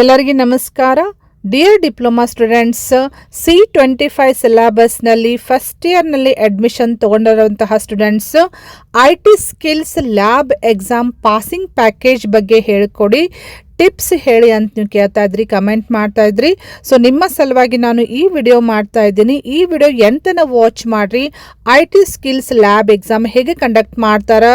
ಎಲ್ಲರಿಗೂ ನಮಸ್ಕಾರ. Dear diploma students, C25 ಸಿಲೆಬಸ್ನಲ್ಲಿ ಫಸ್ಟ್ ಇಯರ್ನಲ್ಲಿ ಅಡ್ಮಿಷನ್ ತೊಗೊಂಡಿರುವಂತಹ students IT skills lab exam passing package ಬಗ್ಗೆ ಹೇಳಿಕೊಡಿ, ಟಿಪ್ಸ್ ಹೇಳಿ ಅಂತ ನೀವು ಕೇಳ್ತಾ ಇದ್ರಿ, ಕಮೆಂಟ್ ಮಾಡ್ತಾ ಇದ್ರಿ. ಸೊ ನಿಮ್ಮ ಸಲುವಾಗಿ ನಾನು ಈ ವಿಡಿಯೋ ಮಾಡ್ತಾ ಇದ್ದೀನಿ. ಈ ವಿಡಿಯೋ ಎಂತನ ವಾಚ್ ಮಾಡಿರಿ. IT ಸ್ಕಿಲ್ಸ್ ಲ್ಯಾಬ್ ಎಕ್ಸಾಮ್ ಹೇಗೆ ಕಂಡಕ್ಟ್ ಮಾಡ್ತಾರೆ,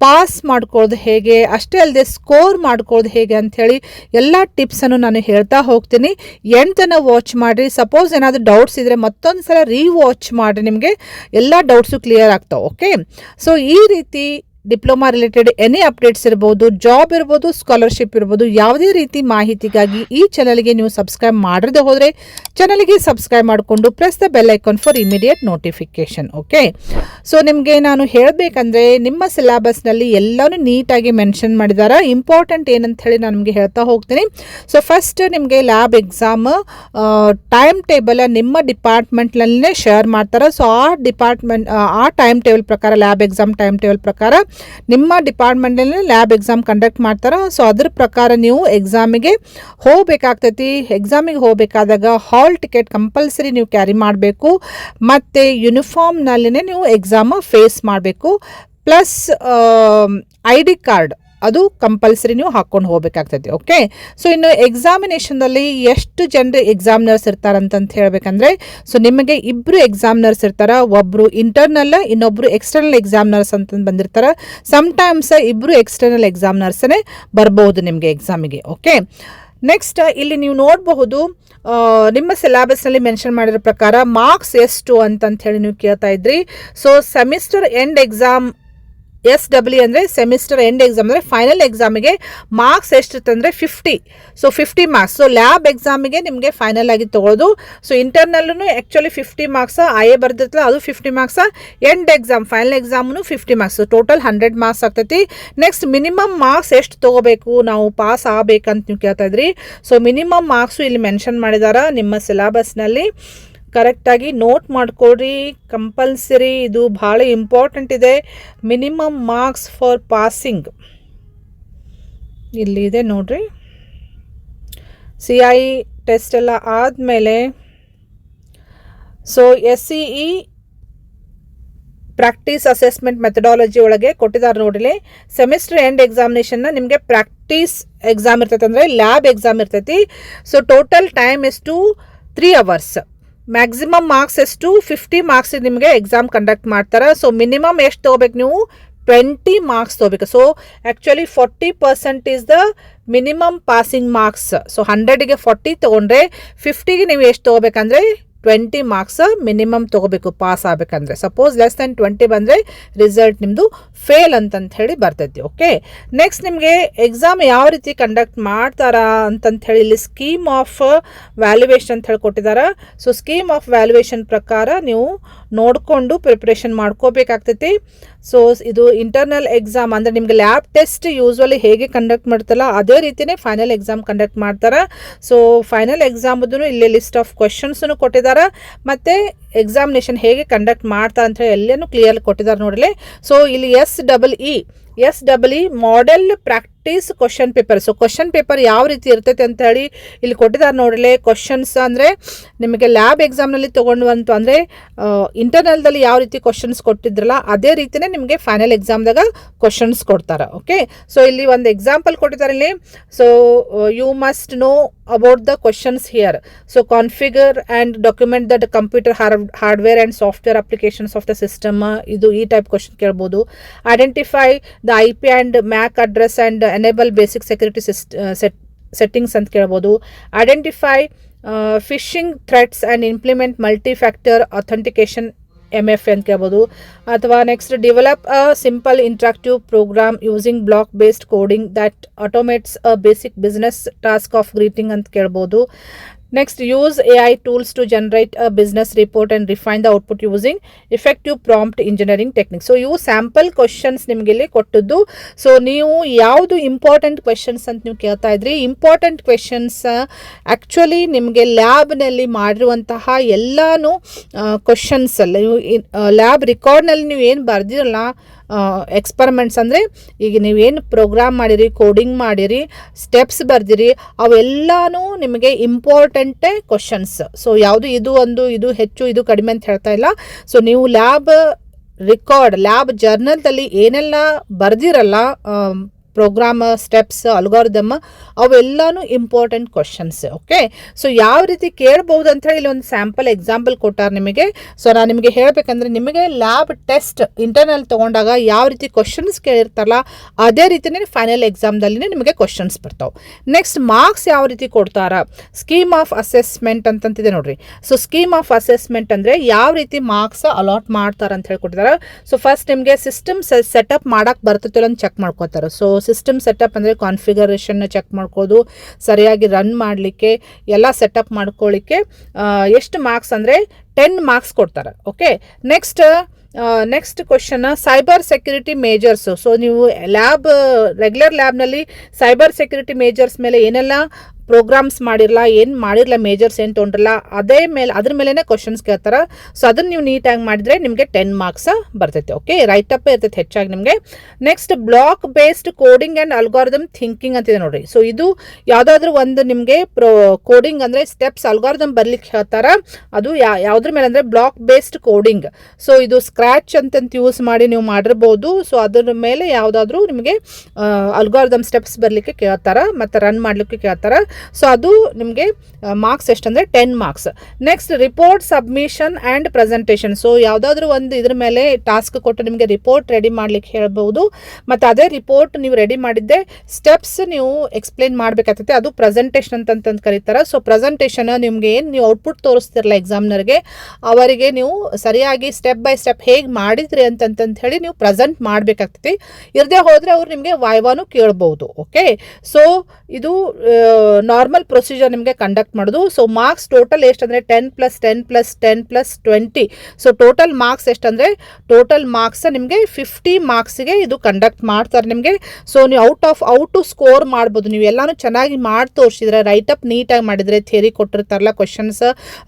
ಪಾಸ್ ಮಾಡ್ಕೊಳ್ಳೋದು ಹೇಗೆ, ಅಷ್ಟೇ ಅಲ್ಲದೆ ಸ್ಕೋರ್ ಮಾಡ್ಕೊಳ್ಳೋದು ಹೇಗೆ ಅಂಥೇಳಿ ಎಲ್ಲ ಟಿಪ್ಸನ್ನು ನಾನು ಹೇಳ್ತಾ ಹೋಗ್ತೀನಿ. ಎಂತನ ವಾಚ್ ಮಾಡಿರಿ. ಸಪೋಸ್ ಏನಾದರೂ ಡೌಟ್ಸ್ ಇದ್ದರೆ ಮತ್ತೊಂದು ಸಲ ರೀವಾಚ್ ಮಾಡಿರಿ, ನಿಮಗೆ ಎಲ್ಲ ಡೌಟ್ಸು ಕ್ಲಿಯರ್ ಆಗ್ತಾವೆ. ಓಕೆ, ಸೊ ಈ ರೀತಿ ಡಿಪ್ಲೊಮಾ ರಿಲೇಟೆಡ್ ಎನಿ ಅಪ್ಡೇಟ್ಸ್ ಇರ್ಬೋದು, ಜಾಬ್ ಇರ್ಬೋದು, ಸ್ಕಾಲರ್ಶಿಪ್ ಇರ್ಬೋದು, ಯಾವುದೇ ರೀತಿ ಮಾಹಿತಿಗಾಗಿ ಈ ಚಾನಲ್ಗೆ ನೀವು ಸಬ್ಸ್ಕ್ರೈಬ್ ಮಾಡದೆ ಹೋದರೆ ಚಾನಲ್ಗೆ ಸಬ್ಸ್ಕ್ರೈಬ್ ಮಾಡಿಕೊಂಡು press the bell icon for immediate notification. Okay, so ನಿಮಗೆ ನಾನು ಹೇಳಬೇಕಂದ್ರೆ ನಿಮ್ಮ ಸಿಲೆಬಸ್ನಲ್ಲಿ ಎಲ್ಲನೂ ನೀಟಾಗಿ ಮೆನ್ಷನ್ ಮಾಡಿದ್ದಾರೆ. ಇಂಪಾರ್ಟೆಂಟ್ ಏನಂತ ಹೇಳಿ ನಾನು ನಿಮಗೆ ಹೇಳ್ತಾ ಹೋಗ್ತೀನಿ. ಸೊ ಫಸ್ಟ್ ನಿಮಗೆ ಲ್ಯಾಬ್ ಎಕ್ಸಾಮ್ ಟೈಮ್ ಟೇಬಲ್ ನಿಮ್ಮ ಡಿಪಾರ್ಟ್ಮೆಂಟ್ನಲ್ಲೇ ಶೇರ್ ಮಾಡ್ತಾರೆ. ಸೊ ಆ ಟೈಮ್ ಟೇಬಲ್ ಪ್ರಕಾರ, ಲ್ಯಾಬ್ ಎಕ್ಸಾಮ್ ಟೈಮ್ ಟೇಬಲ್ ಪ್ರಕಾರ ನಿಮ್ಮ ಡಿಪಾರ್ಟ್ಮೆಂಟಲ್ಲಿ ಲ್ಯಾಬ್ ಎಕ್ಸಾಮ್ ಕಂಡಕ್ಟ್ ಮಾಡ್ತಾರೆ. ಸೊ ಅದ್ರ ಪ್ರಕಾರ ನೀವು ಎಕ್ಸಾಮಿಗೆ ಹೋಗಬೇಕಾಗ್ತೈತಿ. ಎಕ್ಸಾಮಿಗೆ ಹೋಗಬೇಕಾದಾಗ ಹಾಲ್ ಟಿಕೆಟ್ ಕಂಪಲ್ಸರಿ ನೀವು ಕ್ಯಾರಿ ಮಾಡಬೇಕು, ಮತ್ತು ಯೂನಿಫಾರ್ಮ್ನಲ್ಲಿನೇ ನೀವು ಎಕ್ಸಾಮ್ ಫೇಸ್ ಮಾಡಬೇಕು. ಪ್ಲಸ್ ID ಕಾರ್ಡ್ ಅದು ಕಂಪಲ್ಸರಿ ನೀವು ಹಾಕ್ಕೊಂಡು ಹೋಗಬೇಕಾಗ್ತೈತಿ. ಓಕೆ, ಸೊ ಇನ್ನು ಎಕ್ಸಾಮಿನೇಷನ್ದಲ್ಲಿ ಎಷ್ಟು ಜನರು ಎಕ್ಸಾಮ್ನರ್ಸ್ ಇರ್ತಾರಂತಂತ ಹೇಳಬೇಕಂದ್ರೆ, ಸೊ ನಿಮಗೆ ಇಬ್ಬರು ಎಕ್ಸಾಮ್ನರ್ಸ್ ಇರ್ತಾರೆ. ಒಬ್ಬರು ಇಂಟರ್ನಲ್, ಇನ್ನೊಬ್ಬರು ಎಕ್ಸ್ಟರ್ನಲ್ ಎಕ್ಸಾಮ್ನರ್ಸ್ ಅಂತ ಬಂದಿರ್ತಾರೆ. ಸಮ್ಟೈಮ್ಸ್ ಇಬ್ಬರು ಎಕ್ಸ್ಟರ್ನಲ್ ಎಕ್ಸಾಮ್ನರ್ಸೇ ಬರ್ಬೋದು ನಿಮಗೆ ಎಕ್ಸಾಮಿಗೆ. ಓಕೆ, ನೆಕ್ಸ್ಟ್ ಇಲ್ಲಿ ನೀವು ನೋಡಬಹುದು, ನಿಮ್ಮ ಸಿಲೆಬಸ್ನಲ್ಲಿ ಮೆನ್ಷನ್ ಮಾಡಿರೋ ಪ್ರಕಾರ ಮಾರ್ಕ್ಸ್ ಎಷ್ಟು ಅಂತ ಹೇಳಿ ನೀವು ಕೇಳ್ತಾ ಇದ್ರಿ. So semester end exam SW ಅಂದರೆ ಸೆಮಿಸ್ಟರ್ ಎಂಡ್ ಎಕ್ಸಾಮ್ ಅಂದರೆ ಫೈನಲ್ ಎಕ್ಸಾಮಿಗೆ ಮಾರ್ಕ್ಸ್ ಎಷ್ಟಿರುತ್ತೆ ಅಂದರೆ 50. So 50 marks. ಸೊ ಲ್ಯಾಬ್ ಎಕ್ಸಾಮಿಗೆ ನಿಮಗೆ ಫೈನಲ್ ಆಗಿ ತೊಗೊಳ್ಳೋದು. ಸೊ ಇಂಟರ್ನಲ್ಲೂ ಆ್ಯಕ್ಚುಲಿ 50 ಮಾರ್ಕ್ಸ್, IA ಬರ್ದಿರ್ತಲ್ಲ ಅದು 50 ಮಾರ್ಕ್ಸ್, ಎಂಡ್ ಎಕ್ಸಾಮ್ ಫೈನಲ್ ಎಕ್ಸಾಮ್ನು 50 ಮಾರ್ಕ್ಸ್. ಟೋಟಲ್ 100 ಮಾರ್ಕ್ಸ್ ಆಗ್ತೈತಿ. ನೆಕ್ಸ್ಟ್ ಮಿನಿಮಮ್ ಮಾರ್ಕ್ಸ್ ಎಷ್ಟು ತೊಗೋಬೇಕು ನಾವು ಪಾಸ್ ಆಗಬೇಕಂತ ನೀವು ಕೇಳ್ತಾ ಇದ್ರಿ. ಸೊ ಮಿನಿಮಮ್ ಮಾರ್ಕ್ಸು ಇಲ್ಲಿ ಮೆನ್ಷನ್ ಮಾಡಿದಾರ ನಿಮ್ಮ ಸಿಲೆಬಸ್ನಲ್ಲಿ. ಕರೆಕ್ಟಾಗಿ ನೋಟ್ ಮಾಡ್ಕೊಳ್ರಿ, ಕಂಪಲ್ಸರಿ, ಇದು ಭಾಳ ಇಂಪಾರ್ಟೆಂಟ್ ಇದೆ. ಮಿನಿಮಮ್ ಮಾರ್ಕ್ಸ್ ಫಾರ್ ಪಾಸಿಂಗ್ ಇಲ್ಲಿದೆ ನೋಡ್ರಿ. CI ಟೆಸ್ಟ್ ಎಲ್ಲ ಆದಮೇಲೆ so SCE practice assessment methodology ಒಳಗೆ ಕೊಟ್ಟಿದ್ದಾರೆ ನೋಡಿಲಿ. ಸೆಮಿಸ್ಟರ್ ಎಂಡ್ ಎಕ್ಸಾಮಿನೇಷನ್ನ ನಿಮಗೆ ಪ್ರಾಕ್ಟೀಸ್ ಎಕ್ಸಾಮ್ ಇರ್ತೈತೆ, ಅಂದರೆ ಲ್ಯಾಬ್ ಎಕ್ಸಾಮ್ ಇರ್ತೈತಿ. ಸೊ ಟೋಟಲ್ ಟೈಮ್ ಎಷ್ಟು 3 hours. ಮ್ಯಾಕ್ಸಿಮಮ್ ಮಾರ್ಕ್ಸ್ ಎಷ್ಟು 50 ಮಾರ್ಕ್ಸ್ ನಿಮಗೆ ಎಕ್ಸಾಮ್ ಕಂಡಕ್ಟ್ ಮಾಡ್ತಾರೆ. ಸೊ ಮಿನಿಮಮ್ ಎಷ್ಟು ತೊಗೋಬೇಕು ನೀವು 20 ಮಾರ್ಕ್ಸ್ ತೊಗೋಬೇಕು. So actually 40% is the minimum passing marks. So 100ಗೆ 40 ತೊಗೊಂಡ್ರೆ 50ಗೆ ನೀವು ಎಷ್ಟು ತೊಗೋಬೇಕಂದ್ರೆ 20 ಮಾರ್ಕ್ಸ್ ಮಿನಿಮಮ್ ತೊಗೋಬೇಕು ಪಾಸ್ ಆಗಬೇಕಂದ್ರೆ. ಸಪೋಸ್ ಲೆಸ್ ದ್ಯಾನ್ 20 ಬಂದರೆ ರಿಸಲ್ಟ್ ನಿಮ್ಮದು ಫೇಲ್ ಅಂತಂತ ಹೇಳಿ ಬರ್ತೈತಿ. ಓಕೆ, ನೆಕ್ಸ್ಟ್ ನಿಮಗೆ ಎಕ್ಸಾಮ್ ಯಾವ ರೀತಿ ಕಂಡಕ್ಟ್ ಮಾಡ್ತಾರಾ ಅಂತಂತ ಹೇಳಿ ಇಲ್ಲಿ ಸ್ಕೀಮ್ ಆಫ್ ವ್ಯಾಲ್ಯುವೇಷನ್ ಅಂತ ಹೇಳಿ ಕೊಟ್ಟಿದ್ದಾರೆ. ಸೊ ಸ್ಕೀಮ್ ಆಫ್ ವ್ಯಾಲ್ಯುವೇಷನ್ ಪ್ರಕಾರ ನೀವು ನೋಡಿಕೊಂಡು ಪ್ರಿಪ್ರೇಷನ್ ಮಾಡ್ಕೋಬೇಕಾಗ್ತೈತಿ. ಸೊ ಇದು ಇಂಟರ್ನಲ್ ಎಕ್ಸಾಮ್ ಅಂದರೆ ನಿಮಗೆ ಲ್ಯಾಬ್ ಟೆಸ್ಟ್ ಯೂಸ್ವಲಿ ಹೇಗೆ ಕಂಡಕ್ಟ್ ಮಾಡ್ತಾರಲ್ಲ ಅದೇ ರೀತಿಯೇ ಫೈನಲ್ ಎಕ್ಸಾಮ್ ಕಂಡಕ್ಟ್ ಮಾಡ್ತಾರೆ. ಸೊ ಫೈನಲ್ ಎಕ್ಸಾಮ್ದು ಇಲ್ಲಿ ಲಿಸ್ಟ್ ಆಫ್ ಕ್ವೆಶನ್ಸನ್ನು ಕೊಟ್ಟಿದ್ದಾರೆ, ಮತ್ತು ಎಕ್ಸಾಮಿನೇಷನ್ ಹೇಗೆ ಕಂಡಕ್ಟ್ ಮಾಡ್ತಾರೆ ಅಂತ ಹೇಳಿ ಎಲ್ಲನೂ ಕ್ಲಿಯರ್ ಕೊಟ್ಟಿದ್ದಾರೆ ನೋಡಲಿ. ಸೊ ಇಲ್ಲಿ SEE model practice question paper. So question paper ಯಾವ ರೀತಿ ಇರ್ತೈತೆ ಅಂತ ಹೇಳಿ ಇಲ್ಲಿ ಕೊಟ್ಟಿದ್ದಾರೆ ನೋಡಲಿ. ಕ್ವಶನ್ಸ್ ಅಂದರೆ ನಿಮಗೆ ಲ್ಯಾಬ್ ಎಕ್ಸಾಮ್ನಲ್ಲಿ ತೊಗೊಂಡುವಂತು ಅಂದರೆ ಇಂಟರ್ನಲ್ದಲ್ಲಿ ಯಾವ ರೀತಿ ಕ್ವಶನ್ಸ್ ಕೊಟ್ಟಿದ್ರಲ್ಲ ಅದೇ ರೀತಿಯೇ ನಿಮಗೆ ಫೈನಲ್ ಎಕ್ಸಾಮ್ದಾಗ ಕ್ವಶನ್ಸ್ ಕೊಡ್ತಾರೆ. ಓಕೆ, ಸೊ ಇಲ್ಲಿ ಒಂದು ಎಕ್ಸಾಂಪಲ್ ಕೊಟ್ಟಿದ್ದಾರೆ ಇಲ್ಲಿ. So you must know about the questions here. So configure and document the computer hardware and software applications of the system. ಇದು ಈ ಟೈಪ್ ಕ್ವಶನ್ ಕೇಳ್ಬೋದು. Identify the IP and MAC address and enable basic security settings ಅಂತ ಕೇಳ್ಬೋದು. Identify phishing threats and implement multi factor authentication MF ಅಂತ ಕೇಳ್ಬೋದು. ಅಥವಾ next develop a simple interactive program using block based coding that automates a basic business task of greeting ಅಂತ ಕೇಳ್ಬೋದು. Next, use AI tools to generate a business report and refine the output using effective prompt engineering techniques. So ಇವು sample questions ನಿಮಗೆ ಇಲ್ಲಿ ಕೊಟ್ಟದ್ದು. So ನೀವು ಯಾವುದು important questions ಅಂತ ನೀವು ಕೇಳ್ತಾ ಇದ್ರಿ. ಇಂಪಾರ್ಟೆಂಟ್ ಕ್ವೆಶನ್ಸ್ ಆ್ಯಕ್ಚುಲಿ ನಿಮಗೆ ಲ್ಯಾಬ್ನಲ್ಲಿ ಮಾಡಿರುವಂತಹ ಎಲ್ಲಾನು ಕ್ವಶನ್ಸ್ ಅಲ್ಲ, ನೀವು ಲ್ಯಾಬ್ ರಿಕಾರ್ಡ್ನಲ್ಲಿ ನೀವು ಏನು ಬರ್ದಿರಲ್ಲ ಎಕ್ಸ್ಪರಿಮೆಂಟ್ಸ್ ಅಂದರೆ ಈಗ ನೀವೇನು ಪ್ರೋಗ್ರಾಮ್ ಮಾಡಿರಿ, ಕೋಡಿಂಗ್ ಮಾಡಿರಿ, ಸ್ಟೆಪ್ಸ್ ಬರ್ದಿರಿ, ಅವೆಲ್ಲನೂ ನಿಮಗೆ ಇಂಪಾರ್ಟೆಂಟೇ ಕ್ವಶನ್ಸ್. ಸೊ ಯಾವುದು ಇದು ಹೆಚ್ಚು ಇದು ಕಡಿಮೆ ಅಂತ ಹೇಳ್ತಾ ಇಲ್ಲ. ಸೊ ನೀವು ಲ್ಯಾಬ್ ರಿಕಾರ್ಡ್, ಲ್ಯಾಬ್ ಜರ್ನಲ್ದಲ್ಲಿ ಏನೆಲ್ಲ ಬರ್ದಿರಲ್ಲ ಪ್ರೋಗ್ರಾಮ್, ಸ್ಟೆಪ್ಸ್, ಅಲ್ಗಾರಿದಮ್, ಅವೆಲ್ಲನೂ ಇಂಪಾರ್ಟೆಂಟ್ ಕ್ವಶನ್ಸ್. ಓಕೆ, ಸೊ ಯಾವ ರೀತಿ ಕೇಳ್ಬೋದು ಅಂತ ಹೇಳಿ ಇಲ್ಲಿ ಒಂದು ಸ್ಯಾಂಪಲ್ ಎಕ್ಸಾಂಪಲ್ ಕೊಟ್ಟಾರೆ ನಿಮಗೆ. ಸೊ ನಾನು ನಿಮಗೆ ಹೇಳಬೇಕಂದ್ರೆ ನಿಮಗೆ ಲ್ಯಾಬ್ ಟೆಸ್ಟ್ ಇಂಟರ್ನಲ್ ತೊಗೊಂಡಾಗ ಯಾವ ರೀತಿ ಕ್ವಶನ್ಸ್ ಕೇಳಿರ್ತಾರಲ್ಲ ಅದೇ ರೀತಿಯೇ ಫೈನಲ್ ಎಕ್ಸಾಮ್ದಲ್ಲಿ ನಿಮಗೆ ಕ್ವಶನ್ಸ್ ಬರ್ತಾವೆ. ನೆಕ್ಸ್ಟ್, ಮಾರ್ಕ್ಸ್ ಯಾವ ರೀತಿ ಕೊಡ್ತಾರ, ಸ್ಕೀಮ್ ಆಫ್ ಅಸೆಸ್ಮೆಂಟ್ ಅಂತಂತಿದೆ ನೋಡ್ರಿ. ಸೊ ಸ್ಕೀಮ್ ಆಫ್ ಅಸೆಸ್ಮೆಂಟ್ ಅಂದರೆ ಯಾವ ರೀತಿ ಮಾರ್ಕ್ಸ್ ಅಲಾಟ್ ಮಾಡ್ತಾರೆ ಅಂತ ಹೇಳಿ ಕೊಡ್ತಾರೆ. ಸೊ ಫಸ್ಟ್ ನಿಮಗೆ ಸಿಸ್ಟಮ್ ಸೆಟಪ್ ಮಾಡೋಕ್ಕೆ ಬರ್ತೈತಿಲ್ಲ ಅಂತ ಚೆಕ್ ಮಾಡ್ಕೋತಾರೆ. ಸೊ ಸಿಸ್ಟಮ್ ಸೆಟಪ್ ಅಂದರೆ ಕಾನ್ಫಿಗರೇಷನ್ನ ಚೆಕ್ ಮಾಡ್ಕೋದು, ಸರಿಯಾಗಿ ರನ್ ಮಾಡಲಿಕ್ಕೆ, ಎಲ್ಲ ಸೆಟಪ್ ಮಾಡ್ಕೊಳ್ಳಿಕ್ಕೆ ಎಷ್ಟು ಮಾರ್ಕ್ಸ್ ಅಂದರೆ 10 ಮಾರ್ಕ್ಸ್ ಕೊಡ್ತಾರೆ. Okay, next question, cyber security measures. So ನೀವು ರೆಗ್ಯುಲರ್ ಲ್ಯಾಬ್ನಲ್ಲಿ ಸೈಬರ್ ಸೆಕ್ಯೂರಿಟಿ ಮೇಜರ್ಸ್ ಮೇಲೆ ಏನೆಲ್ಲ ಪ್ರೋಗ್ರಾಮ್ಸ್ ಮಾಡಿರಲ್ಲ ಮೇಜರ್ಸ್ ಏನು ತೊಗೊಂಡ್ರಲ್ಲ ಅದ್ರ ಮೇಲೇ ಕ್ವಶನ್ಸ್ ಕೇಳ್ತಾರೆ. ಸೊ ಅದನ್ನು ನೀವು ನೀಟಾಗಿ ಮಾಡಿದರೆ ನಿಮಗೆ 10 ಮಾರ್ಕ್ಸ್ ಬರ್ತೈತೆ. ಓಕೆ, ರೈಟ್ ಅಪ್ ಇರ್ತೈತೆ ಹೆಚ್ಚಾಗಿ ನಿಮಗೆ. Next, block based coding and algorithm thinking ಅಂತಿದೆ ನೋಡಿರಿ. ಸೊ ಇದು ಯಾವುದಾದ್ರೂ ಒಂದು ನಿಮಗೆ ಕೋಡಿಂಗ್ ಅಂದರೆ ಸ್ಟೆಪ್ಸ್, ಅಲ್ಗಾರಿದಮ್ ಬರ್ಲಿಕ್ಕೆ ಹೇಳ್ತಾರೆ. ಅದು ಯಾವುದ್ರ ಮೇಲೆ ಅಂದರೆ ಬ್ಲಾಕ್ ಬೇಸ್ಡ್ ಕೋಡಿಂಗ್. ಸೊ ಇದು ಸ್ಕ್ರ್ಯಾಚ್ ಅಂತಂತ ಯೂಸ್ ಮಾಡಿ ನೀವು ಮಾಡಿರ್ಬೋದು. ಸೊ ಅದ್ರ ಮೇಲೆ ಯಾವುದಾದ್ರೂ ನಿಮಗೆ ಅಲ್ಗಾರಿದಮ್ ಸ್ಟೆಪ್ಸ್ ಬರಲಿಕ್ಕೆ ಕೇಳ್ತಾರೆ ಮತ್ತು ರನ್ ಮಾಡಲಿಕ್ಕೆ ಕೇಳ್ತಾರೆ. ಸೊ ಅದು ನಿಮಗೆ ಮಾರ್ಕ್ಸ್ ಎಷ್ಟಂದರೆ 10 marks. Next, report submission and presentation. So ಯಾವುದಾದ್ರೂ ಒಂದು ಇದ್ರ ಮೇಲೆ ಟಾಸ್ಕ್ ಕೊಟ್ಟು ನಿಮಗೆ ರಿಪೋರ್ಟ್ ರೆಡಿ ಮಾಡ್ಲಿಕ್ಕೆ ಹೇಳ್ಬೋದು. ಮತ್ತು ಅದೇ ರಿಪೋರ್ಟ್ ನೀವು ರೆಡಿ ಮಾಡಿದ್ದೆ ಸ್ಟೆಪ್ಸ್ ನೀವು ಎಕ್ಸ್ಪ್ಲೇನ್ ಮಾಡಬೇಕಾಗ್ತೈತೆ. ಅದು ಪ್ರೆಸೆಂಟೇಷನ್ ಅಂತಂದು ಕರೀತಾರೆ. ಸೊ ಪ್ರೆಸೆಂಟೇಷನ್ ನಿಮಗೆ ಏನು ನೀವು ಔಟ್ಪುಟ್ ತೋರಿಸ್ತಿರಲ್ಲ ಎಕ್ಸಾಮ್ನರ್ಗೆ, ಅವರಿಗೆ ನೀವು ಸರಿಯಾಗಿ ಸ್ಟೆಪ್ ಬೈ ಸ್ಟೆಪ್ ಹೇಗೆ ಮಾಡಿದ್ರಿ ಅಂತಂತ ಹೇಳಿ ನೀವು ಪ್ರೆಸೆಂಟ್ ಮಾಡಬೇಕಾಗ್ತೈತಿ. ಇರದೇ ಹೋದರೆ ಅವ್ರು ನಿಮಗೆ ವಾಯ್ವಾನು ಕೇಳ್ಬೋದು. ಓಕೆ, ಸೊ ಇದು ನಾರ್ಮಲ್ ಪ್ರೊಸೀಜರ್ ನಿಮಗೆ ಕಂಡಕ್ಟ್ ಮಾಡೋದು. ಸೊ ಮಾರ್ಕ್ಸ್ ಟೋಟಲ್ ಎಷ್ಟಂದರೆ 10 + 10 + 10 + 20. ಸೊ ಟೋಟಲ್ ಮಾರ್ಕ್ಸ್ ಎಷ್ಟಂದರೆ ಟೋಟಲ್ ಮಾರ್ಕ್ಸ್ ನಿಮಗೆ 50 ಮಾರ್ಕ್ಸ್ಗೆ ಇದು ಕಂಡಕ್ಟ್ ಮಾಡ್ತಾರೆ ನಿಮಗೆ. ಸೊ ನೀವು ಔಟ್ ಟು ಸ್ಕೋರ್ ಮಾಡ್ಬೋದು. ನೀವು ಎಲ್ಲಾನು ಚೆನ್ನಾಗಿ ಮಾಡಿ ತೋರಿಸಿದ್ರೆ, ರೈಟಪ್ ನೀಟಾಗಿ ಮಾಡಿದರೆ, ಥಿಯರಿ ಕೊಟ್ಟಿರ್ತಾರಲ್ಲ ಕ್ವಶನ್ಸ್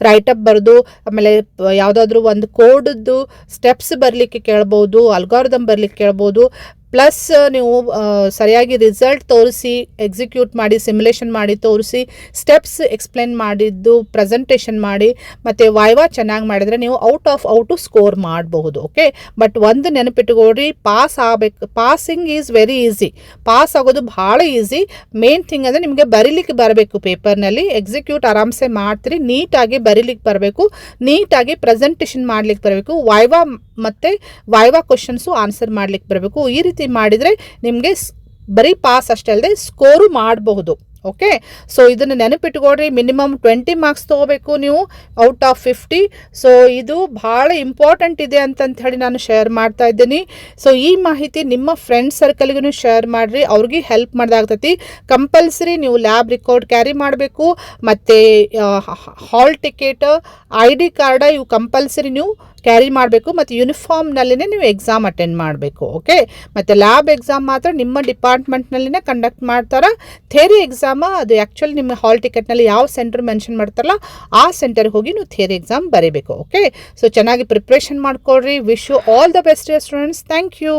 ರೈಟಪ್ ಬರೆದು, ಆಮೇಲೆ ಯಾವುದಾದ್ರೂ ಒಂದು ಕೋಡ್ದು ಸ್ಟೆಪ್ಸ್ ಬರಲಿಕ್ಕೆ ಕೇಳ್ಬೋದು, ಅಲ್ಗಾರಿದಮ್ ಬರಲಿಕ್ಕೆ ಕೇಳ್ಬೋದು. ಪ್ಲಸ್ ನೀವು ಸರಿಯಾಗಿ ರಿಸಲ್ಟ್ ತೋರಿಸಿ, ಎಕ್ಸಿಕ್ಯೂಟ್ ಮಾಡಿ, ಸಿಮ್ಯುಲೇಷನ್ ಮಾಡಿ ತೋರಿಸಿ, ಸ್ಟೆಪ್ಸ್ ಎಕ್ಸ್ಪ್ಲೇನ್ ಮಾಡಿದ್ದು ಪ್ರೆಸೆಂಟೇಷನ್ ಮಾಡಿ, ಮತ್ತು ವಾಯ್ವಾ ಚೆನ್ನಾಗಿ ಮಾಡಿದರೆ ನೀವು ಔಟ್ ಸ್ಕೋರ್ ಮಾಡಬಹುದು. ಓಕೆ, ಬಟ್ ಒಂದು ನೆನಪಿಟ್ಕೊಳ್ರಿ, passing is very easy. Pass ಆಗೋದು ಭಾಳ ಈಸಿ. ಮೇನ್ ಥಿಂಗ್ ಅಂದರೆ ನಿಮಗೆ ಬರೀಲಿಕ್ಕೆ ಬರಬೇಕು ಪೇಪರ್ನಲ್ಲಿ. ಎಕ್ಸಿಕ್ಯೂಟ್ ಆರಾಮ್ಸೆ ಮಾಡ್ತೀರಿ, ನೀಟಾಗಿ ಬರೀಲಿಕ್ಕೆ ಬರಬೇಕು, ನೀಟಾಗಿ ಪ್ರೆಸೆಂಟೇಷನ್ ಮಾಡ್ಲಿಕ್ಕೆ ಬರಬೇಕು, ವಾಯ್ವಾ ಕ್ವಶನ್ಸು ಆನ್ಸರ್ ಮಾಡ್ಲಿಕ್ಕೆ ಬರಬೇಕು. ಈ ರೀತಿ ಮಾಡಿದರೆ ನಿಮಗೆ ಬರೀ ಪಾಸ್ ಅಷ್ಟೇ ಅಲ್ಲದೆ ಸ್ಕೋರು ಮಾಡಬಹುದು. ಓಕೆ, ಸೊ ಇದನ್ನು ನೆನಪಿಟ್ಕೊಳ್ರಿ. ಮಿನಿಮಮ್ 20 ಮಾರ್ಕ್ಸ್ ತೊಗೋಬೇಕು ನೀವು ಔಟ್ ಆಫ್ 50. ಸೊ ಇದು ಭಾಳ ಇಂಪಾರ್ಟೆಂಟ್ ಇದೆ ಅಂತಂತ ಹೇಳಿ ನಾನು ಶೇರ್ ಮಾಡ್ತಾ ಇದ್ದೀನಿ. ಸೊ ಈ ಮಾಹಿತಿ ನಿಮ್ಮ ಫ್ರೆಂಡ್ಸ್ ಸರ್ಕಲ್ಗೂ ಶೇರ್ ಮಾಡಿರಿ, ಅವ್ರಿಗೆ ಹೆಲ್ಪ್ ಮಾಡೋದಾಗ್ತೈತಿ. ಕಂಪಲ್ಸರಿ ನೀವು ಲ್ಯಾಬ್ ರಿಕಾರ್ಡ್ ಕ್ಯಾರಿ ಮಾಡಬೇಕು, ಮತ್ತು ಹಾಲ್ ಟಿಕೆಟ್, ID ಕಾರ್ಡ ಇವು ಕಂಪಲ್ಸರಿ ನೀವು ಕ್ಯಾರಿ ಮಾಡಬೇಕು. ಮತ್ತು ಯೂನಿಫಾರ್ಮ್ನಲ್ಲಿನೇ ನೀವು ಎಕ್ಸಾಮ್ ಅಟೆಂಡ್ ಮಾಡಬೇಕು. ಓಕೆ, ಮತ್ತು ಲ್ಯಾಬ್ ಎಕ್ಸಾಮ್ ಮಾತ್ರ ನಿಮ್ಮ ಡಿಪಾರ್ಟ್ಮೆಂಟ್ನಲ್ಲಿನೇ ಕಂಡಕ್ಟ್ ಮಾಡ್ತಾರೆ. ಥಿಯರಿ ಎಕ್ಸಾಮ್ ಅದು ಆ್ಯಕ್ಚುಲಿ ನಿಮ್ಮ ಹಾಲ್ ಟಿಕೆಟ್ನಲ್ಲಿ ಯಾವ ಸೆಂಟರ್ ಮೆನ್ಷನ್ ಮಾಡ್ತಾರಲ್ಲ ಆ ಸೆಂಟರ್ಗೆ ಹೋಗಿ ನೀವು ಥಿಯರಿ ಎಕ್ಸಾಮ್ ಬರೀಬೇಕು. ಓಕೆ, ಸೊ ಚೆನ್ನಾಗಿ ಪ್ರಿಪ್ರೇಷನ್ ಮಾಡ್ಕೊಳ್ರಿ. Wish you all the best students. Thank you.